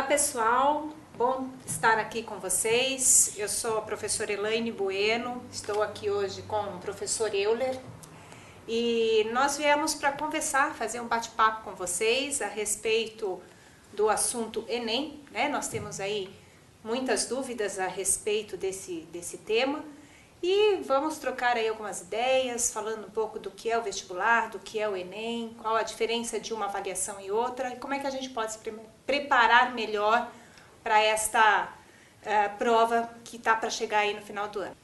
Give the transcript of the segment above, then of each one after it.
Olá pessoal, bom estar aqui com vocês. Eu sou a professora Elaine Bueno, estou aqui hoje com o professor Euler e nós viemos para conversar, fazer um bate-papo com vocês a respeito do assunto Enem, né? Nós temos aí muitas dúvidas a respeito desse tema e vamos trocar aí algumas ideias, falando um pouco do que é o vestibular, do que é o Enem, qual a diferença de uma avaliação e outra e como é que a gente pode se preparar melhor para esta prova que está para chegar aí no final do ano.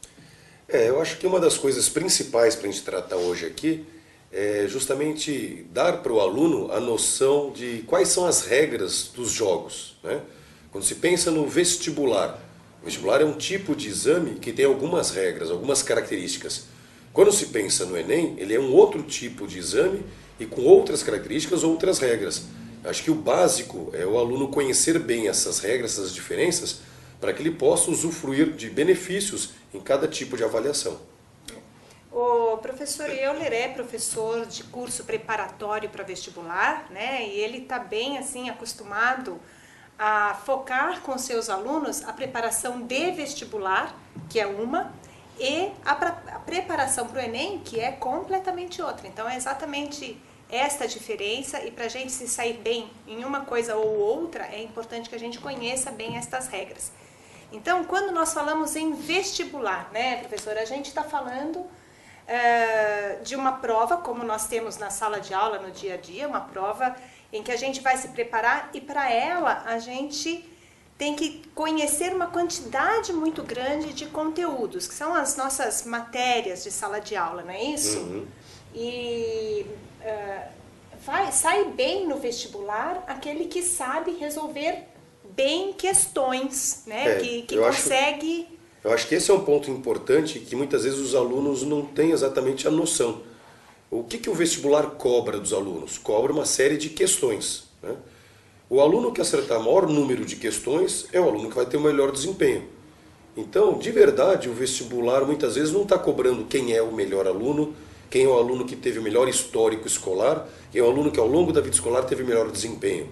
Eu acho que uma das coisas principais para a gente tratar hoje aqui é justamente dar para o aluno a noção de quais são as regras dos jogos, né? Quando se pensa no vestibular, o vestibular é um tipo de exame que tem algumas regras, algumas características. Quando se pensa no Enem, ele é um outro tipo de exame e com outras características, outras regras. Acho que o básico é o aluno conhecer bem essas regras, essas diferenças, para que ele possa usufruir de benefícios em cada tipo de avaliação. O professor Euler é professor de curso preparatório para vestibular, né? E ele está bem assim acostumado a focar com seus alunos a preparação de vestibular, que é uma, e a preparação para o Enem, que é completamente outra. Então é exatamente esta diferença, e para a gente se sair bem em uma coisa ou outra, é importante que a gente conheça bem estas regras. Então, quando nós falamos em vestibular, né, professora, a gente está falando de uma prova, como nós temos na sala de aula no dia a dia, uma prova em que a gente vai se preparar e para ela a gente tem que conhecer uma quantidade muito grande de conteúdos, que são as nossas matérias de sala de aula, não é isso? Uhum. E sai bem no vestibular aquele que sabe resolver bem questões, né? Que consegue... Eu acho que esse é um ponto importante que muitas vezes os alunos não têm exatamente a noção. O que o vestibular cobra dos alunos? Cobra uma série de questões, né? O aluno que acertar o maior número de questões é o aluno que vai ter o melhor desempenho. Então, de verdade, o vestibular muitas vezes não está cobrando quem é o melhor aluno, quem é o aluno que teve o melhor histórico escolar, quem é o aluno que ao longo da vida escolar teve o melhor desempenho.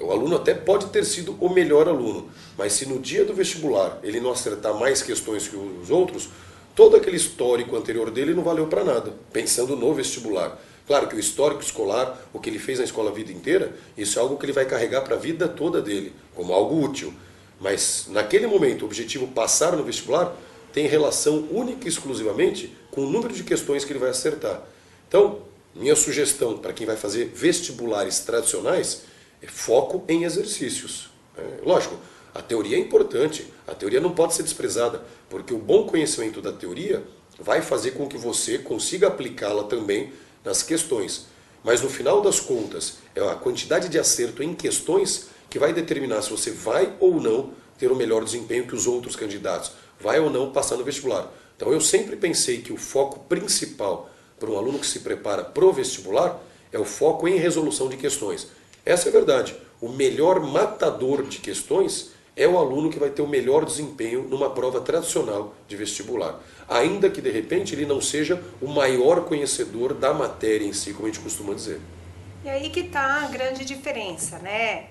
O aluno até pode ter sido o melhor aluno, mas se no dia do vestibular ele não acertar mais questões que os outros, todo aquele histórico anterior dele não valeu para nada, pensando no vestibular. Claro que o histórico escolar, o que ele fez na escola a vida inteira, isso é algo que ele vai carregar para a vida toda dele, como algo útil. Mas naquele momento, o objetivo passar no vestibular tem relação única e exclusivamente com o número de questões que ele vai acertar. Então, minha sugestão para quem vai fazer vestibulares tradicionais é foco em exercícios. Lógico, a teoria é importante, a teoria não pode ser desprezada, porque o bom conhecimento da teoria vai fazer com que você consiga aplicá-la também nas questões. Mas no final das contas, é a quantidade de acerto em questões que vai determinar se você vai ou não ter o melhor desempenho que os outros candidatos, vai ou não passar no vestibular. Então eu sempre pensei que o foco principal para um aluno que se prepara para o vestibular é o foco em resolução de questões. Essa é a verdade. O melhor matador de questões é o aluno que vai ter o melhor desempenho numa prova tradicional de vestibular. Ainda que, de repente, ele não seja o maior conhecedor da matéria em si, como a gente costuma dizer. E aí que está a grande diferença, né?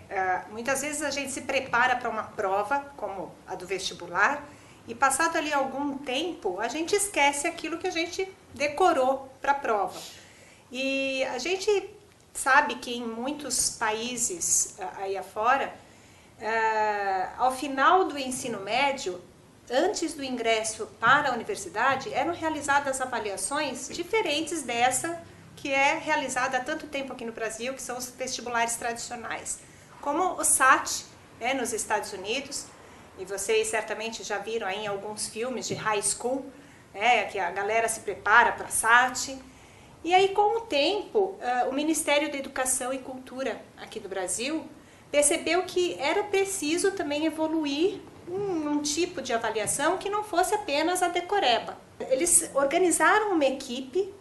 Muitas vezes a gente se prepara para uma prova, como a do vestibular, e passado ali algum tempo, a gente esquece aquilo que a gente decorou para a prova. E a gente sabe que em muitos países aí afora, ao final do ensino médio, antes do ingresso para a universidade, eram realizadas avaliações diferentes dessa que é realizada há tanto tempo aqui no Brasil, que são os vestibulares tradicionais, como o SAT, né, nos Estados Unidos, e vocês certamente já viram aí em alguns filmes de high school, né, que a galera se prepara para SAT. E aí, com o tempo, o Ministério da Educação e Cultura aqui do Brasil percebeu que era preciso também evoluir um tipo de avaliação que não fosse apenas a decoreba. Eles organizaram uma equipe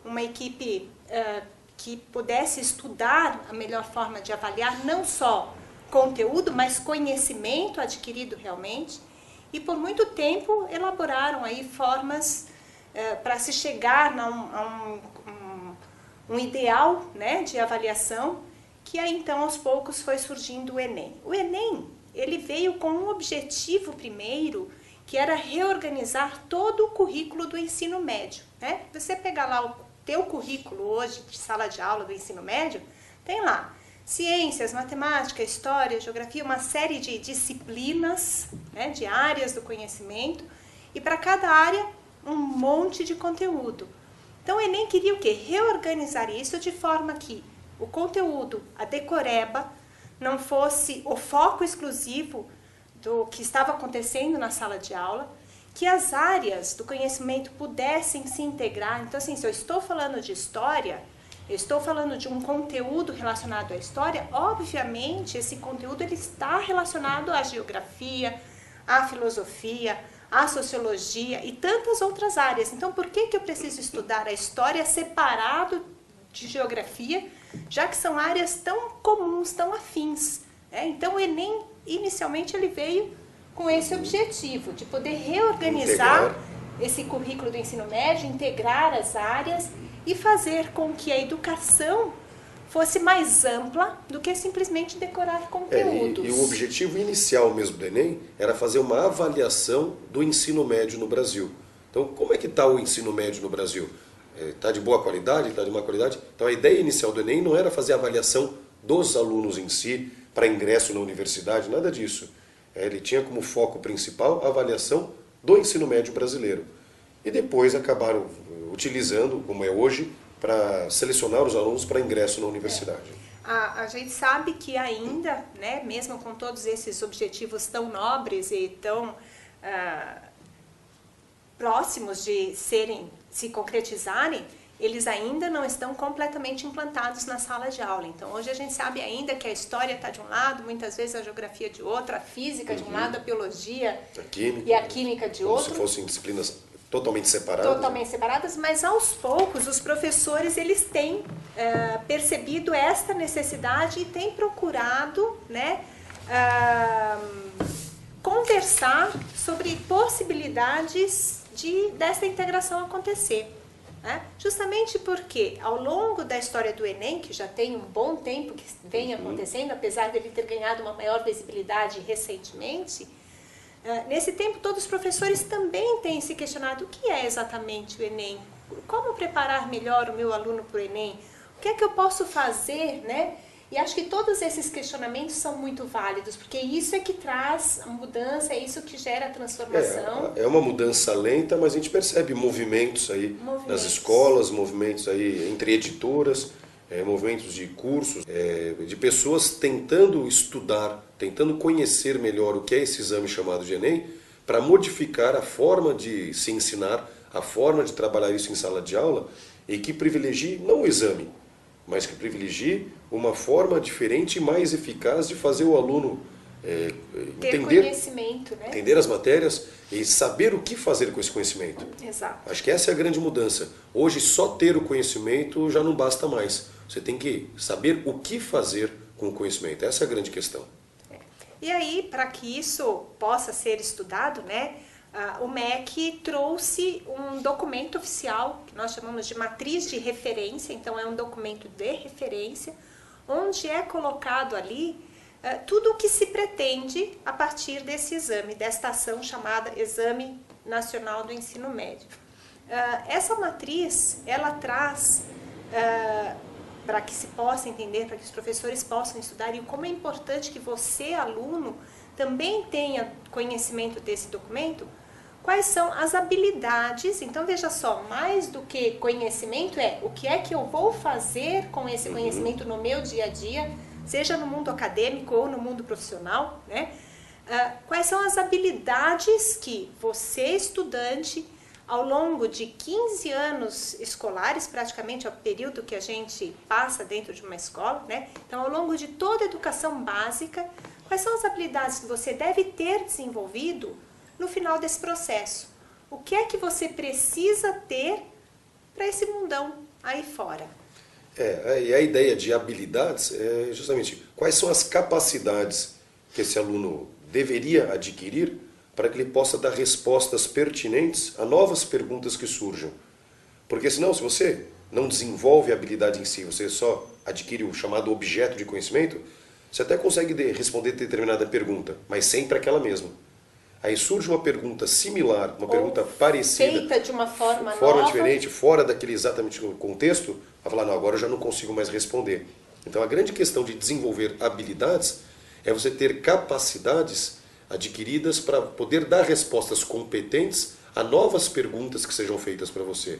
que pudesse estudar a melhor forma de avaliar não só conteúdo, mas conhecimento adquirido realmente. E por muito tempo elaboraram aí formas para se chegar a um ideal, né, de avaliação, que aí então aos poucos foi surgindo o Enem. O Enem ele veio com um objetivo primeiro, que era reorganizar todo o currículo do ensino médio, né? Você pegar lá o teu currículo hoje de sala de aula do ensino médio, tem lá ciências, matemática, história, geografia, uma série de disciplinas, né, de áreas do conhecimento, e para cada área um monte de conteúdo. Então o Enem queria o quê? Reorganizar isso de forma que o conteúdo, a decoreba, não fosse o foco exclusivo do que estava acontecendo na sala de aula, que as áreas do conhecimento pudessem se integrar. Então, assim, se eu estou falando de história, eu estou falando de um conteúdo relacionado à história, obviamente esse conteúdo ele está relacionado à geografia, à filosofia, à sociologia e tantas outras áreas. Então, por que eu preciso estudar a história separado de geografia, já que são áreas tão comuns, tão afins? Então, o Enem, inicialmente, ele veio com esse objetivo, de poder reorganizar esse currículo do ensino médio, integrar as áreas e fazer com que a educação fosse mais ampla do que simplesmente decorar conteúdos. E o objetivo inicial mesmo do Enem era fazer uma avaliação do ensino médio no Brasil. Então, como é que está o ensino médio no Brasil? Está de boa qualidade? Está de má qualidade? Então, a ideia inicial do Enem não era fazer a avaliação dos alunos em si, para ingresso na universidade, nada disso. Ele tinha como foco principal a avaliação do ensino médio brasileiro. E depois acabaram utilizando, como é hoje, para selecionar os alunos para ingresso na universidade. A gente sabe que ainda, né, mesmo com todos esses objetivos tão nobres e tão próximos de se concretizarem, eles ainda não estão completamente implantados na sala de aula. Então, hoje a gente sabe ainda que a história está de um lado, muitas vezes a geografia de outro, a física de um lado, a biologia e a química de outro. Como se fossem disciplinas totalmente separadas. Totalmente separadas, mas aos poucos os professores eles têm percebido esta necessidade e têm procurado, né, conversar sobre possibilidades dessa integração acontecer. Justamente porque ao longo da história do Enem, que já tem um bom tempo que vem acontecendo, apesar dele ter ganhado uma maior visibilidade recentemente, nesse tempo todos os professores também têm se questionado o que é exatamente o Enem, como preparar melhor o meu aluno para o Enem, o que é que eu posso fazer, né? E acho que todos esses questionamentos são muito válidos, porque isso é que traz a mudança, é isso que gera a transformação. É uma mudança lenta, mas a gente percebe movimentos aí nas escolas, movimentos aí entre editoras, movimentos de cursos, de pessoas tentando estudar, tentando conhecer melhor o que é esse exame chamado de Enem, para modificar a forma de se ensinar, a forma de trabalhar isso em sala de aula, e que privilegie não o exame, mas que privilegie uma forma diferente e mais eficaz de fazer o aluno entender as matérias e saber o que fazer com esse conhecimento. Exato. Acho que essa é a grande mudança. Hoje, só ter o conhecimento já não basta mais. Você tem que saber o que fazer com o conhecimento. Essa é a grande questão. E aí, para que isso possa ser estudado, né, o MEC trouxe um documento oficial, que nós chamamos de matriz de referência, então é um documento de referência, onde é colocado ali tudo o que se pretende a partir desse exame, desta ação chamada Exame Nacional do Ensino Médio. Essa matriz, ela traz, para que se possa entender, para que os professores possam estudar, e como é importante que você, aluno, também tenha conhecimento desse documento, quais são as habilidades. Então, veja só, mais do que conhecimento o que é que eu vou fazer com esse conhecimento no meu dia a dia, seja no mundo acadêmico ou no mundo profissional, né? Quais são as habilidades que você, estudante, ao longo de 15 anos escolares, praticamente é o período que a gente passa dentro de uma escola, né? Então, ao longo de toda a educação básica, quais são as habilidades que você deve ter desenvolvido no final desse processo? O que é que você precisa ter para esse mundão aí fora? E a ideia de habilidades é justamente quais são as capacidades que esse aluno deveria adquirir para que ele possa dar respostas pertinentes a novas perguntas que surjam. Porque senão, se você não desenvolve a habilidade em si, você só adquire o chamado objeto de conhecimento, Você até consegue responder determinada pergunta, mas sempre aquela mesma. Aí surge uma pergunta similar, uma pergunta parecida, feita de uma forma nova, diferente, fora daquele exatamente contexto, vai falar, não, agora eu já não consigo mais responder. Então a grande questão de desenvolver habilidades é você ter capacidades adquiridas para poder dar respostas competentes a novas perguntas que sejam feitas para você.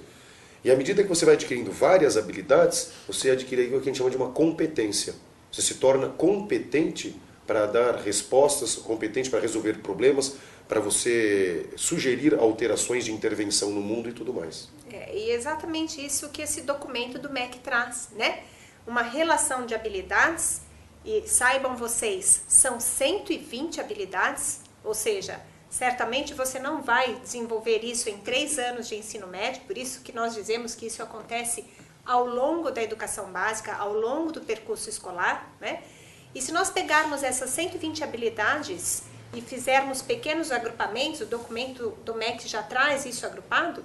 E à medida que você vai adquirindo várias habilidades, você adquire o que a gente chama de uma competência. Você se torna competente para dar respostas, competente para resolver problemas, para você sugerir alterações de intervenção no mundo e tudo mais. E é exatamente isso que esse documento do MEC traz, né? Uma relação de habilidades, e saibam vocês, são 120 habilidades, ou seja, certamente você não vai desenvolver isso em 3 anos de ensino médio, por isso que nós dizemos que isso acontece ao longo da educação básica, ao longo do percurso escolar, né? E se nós pegarmos essas 120 habilidades e fizermos pequenos agrupamentos, o documento do MEC já traz isso agrupado,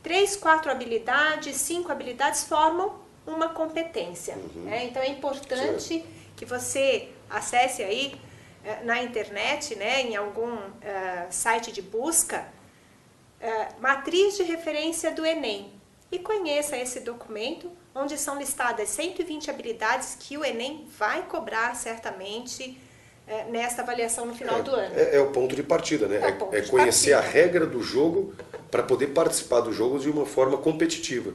3, 4 habilidades, 5 habilidades formam uma competência. Né? Então é importante que você acesse aí na internet, né, em algum site de busca, matriz de referência do Enem, e conheça esse documento, onde são listadas 120 habilidades que o Enem vai cobrar certamente nesta avaliação no final do ano. É o ponto de partida, né? É conhecer a regra do jogo para poder participar do jogo de uma forma competitiva.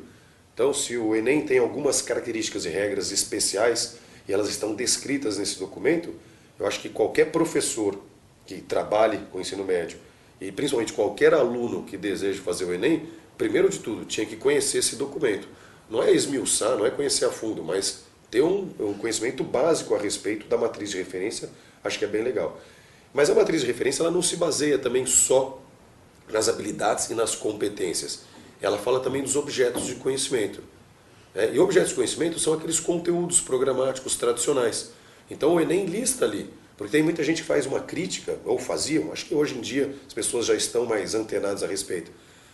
Então, se o Enem tem algumas características e regras especiais e elas estão descritas nesse documento, eu acho que qualquer professor que trabalhe com o ensino médio e principalmente qualquer aluno que deseje fazer o Enem, primeiro de tudo, tinha que conhecer esse documento. Não é esmiuçar, não é conhecer a fundo, mas ter um conhecimento básico a respeito da matriz de referência, acho que é bem legal. Mas a matriz de referência ela não se baseia também só nas habilidades e nas competências. Ela fala também dos objetos de conhecimento. E objetos de conhecimento são aqueles conteúdos programáticos tradicionais. Então o Enem lista ali, porque tem muita gente que faz uma crítica, ou faziam, acho que hoje em dia as pessoas já estão mais antenadas a respeito,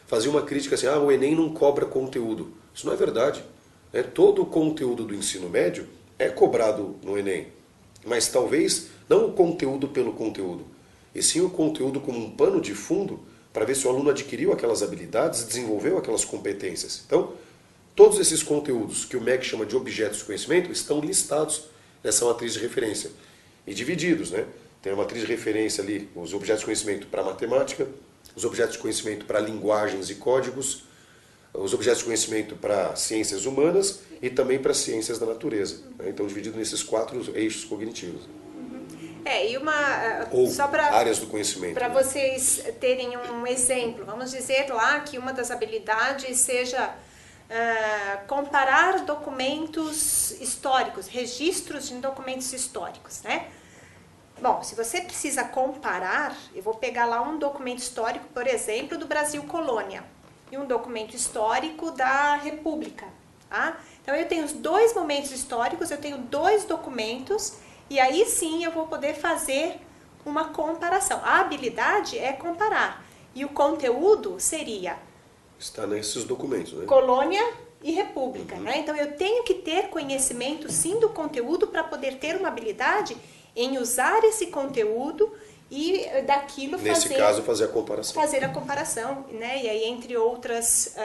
fazia uma crítica assim, o Enem não cobra conteúdo. Isso não é verdade. Todo o conteúdo do ensino médio é cobrado no Enem, mas talvez não o conteúdo pelo conteúdo, e sim o conteúdo como um pano de fundo para ver se o aluno adquiriu aquelas habilidades, desenvolveu aquelas competências. Então, todos esses conteúdos que o MEC chama de objetos de conhecimento estão listados nessa matriz de referência e divididos, né? Tem a matriz de referência ali, os objetos de conhecimento para matemática, os objetos de conhecimento para linguagens e códigos, os objetos de conhecimento para ciências humanas e também para ciências da natureza. Né? Então, dividido nesses 4 eixos cognitivos. Ou só áreas do conhecimento. Para vocês terem um exemplo, vamos dizer lá que uma das habilidades seja comparar documentos históricos, registros em documentos históricos, né? Bom, se você precisa comparar, eu vou pegar lá um documento histórico, por exemplo, do Brasil Colônia, e um documento histórico da República. Tá? Então, eu tenho os 2 momentos históricos, eu tenho 2 documentos, e aí sim eu vou poder fazer uma comparação. A habilidade é comparar, e o conteúdo seria... Está nesses documentos, né? Colônia e República. Né? Então, eu tenho que ter conhecimento, sim, do conteúdo para poder ter uma habilidade em usar esse conteúdo e daquilo Nesse caso, fazer a comparação. Fazer a comparação, né? E aí, entre outras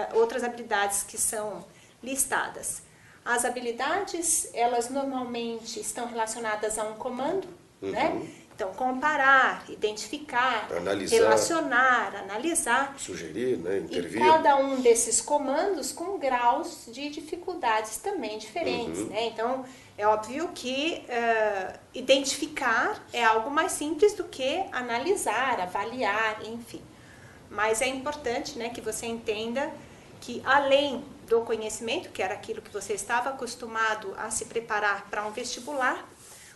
habilidades que são listadas. As habilidades, elas normalmente estão relacionadas a um comando, né? Então, comparar, identificar, analisar, relacionar, analisar. Sugerir, né? Intervir. E cada um desses comandos com graus de dificuldades também diferentes, né? Então, é óbvio que identificar é algo mais simples do que analisar, avaliar, enfim. Mas é importante, né, que você entenda que além do conhecimento, que era aquilo que você estava acostumado a se preparar para um vestibular,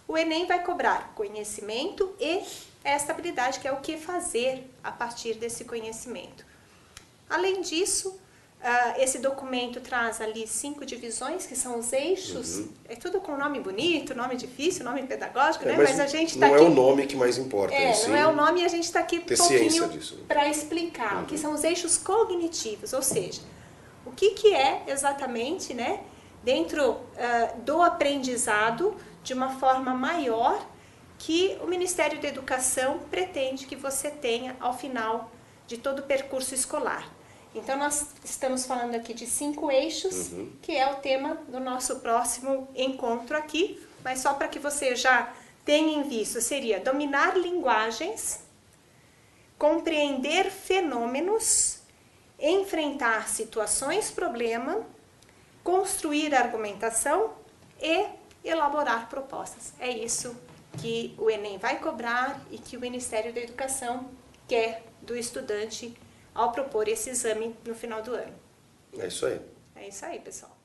o Enem vai cobrar conhecimento e esta habilidade, que é o que fazer a partir desse conhecimento. Além disso, esse documento traz ali 5 divisões, que são os eixos. É tudo com nome bonito, nome difícil, nome pedagógico, né? Mas a gente está não aqui... é o nome que mais importa. Não é o nome, e a gente está aqui um pouquinho disso, né? Para explicar o que são os eixos cognitivos, ou seja, o que é exatamente, né, dentro do aprendizado de uma forma maior que o Ministério da Educação pretende que você tenha ao final de todo o percurso escolar. Então, nós estamos falando aqui de 5 eixos, que é o tema do nosso próximo encontro aqui, mas só para que você já tenha em vista, seria dominar linguagens, compreender fenômenos, enfrentar situações problema, construir argumentação e elaborar propostas. É isso que o Enem vai cobrar e que o Ministério da Educação quer do estudante ao propor esse exame no final do ano. É isso aí. É isso aí, pessoal.